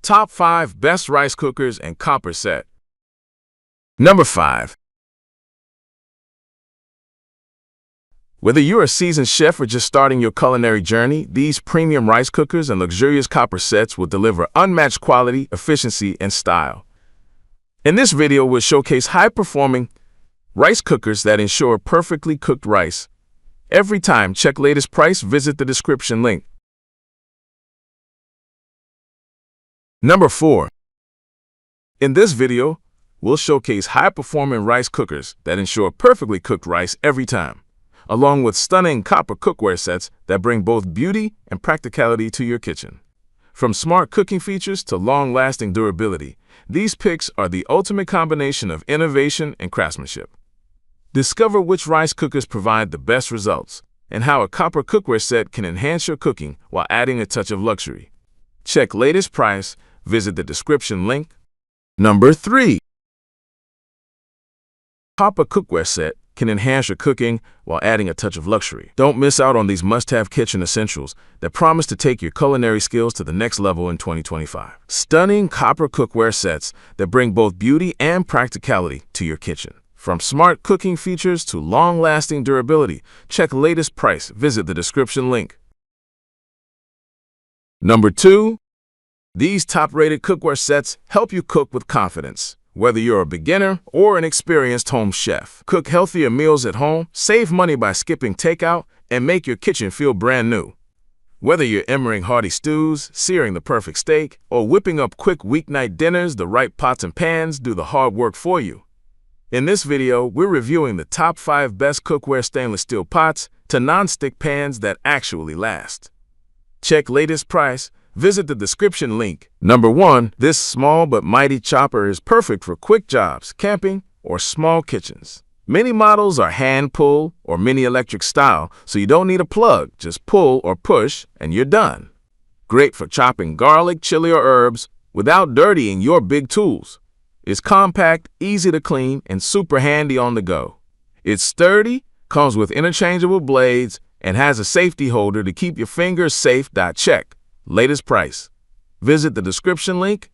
Top 5 Best Rice Cookers and Copper Set. Number 5. Whether you're a seasoned chef or just starting your culinary journey, these premium rice cookers and luxurious copper sets will deliver unmatched quality, efficiency, and style. In this video, we'll showcase high-performing rice cookers that ensure perfectly cooked rice. Every time, check latest price, visit the description link. Number 4. In this video, we'll showcase high-performing rice cookers that ensure perfectly cooked rice every time, along with stunning copper cookware sets that bring both beauty and practicality to your kitchen. From smart cooking features to long-lasting durability, these picks are the ultimate combination of innovation and craftsmanship. Discover which rice cookers provide the best results and how a copper cookware set can enhance your cooking while adding a touch of luxury. Check latest price, visit the description link. Number 3. Copper cookware set can enhance your cooking while adding a touch of luxury. Don't miss out on these must-have kitchen essentials that promise to take your culinary skills to the next level in 2025. Stunning copper cookware sets that bring both beauty and practicality to your kitchen. From smart cooking features to long-lasting durability, check latest price, visit the description link. Number 2. These top-rated cookware sets help you cook with confidence. Whether you're a beginner or an experienced home chef, cook healthier meals at home, save money by skipping takeout, and make your kitchen feel brand new. Whether you're emmering hearty stews, searing the perfect steak, or whipping up quick weeknight dinners, the right pots and pans do the hard work for you. In this video, we're reviewing the top 5 best cookware stainless steel pots to non-stick pans that actually last. Check latest price, visit the description link. Number 1. This small but mighty chopper is perfect for quick jobs, camping, or small kitchens. Many models are hand-pull or mini-electric style, so you don't need a plug. Just pull or push, and you're done. Great for chopping garlic, chili, or herbs without dirtying your big tools. It's compact, easy to clean, and super handy on the go. It's sturdy, comes with interchangeable blades, and has a safety holder to keep your fingers safe. Check latest price. Visit the description link.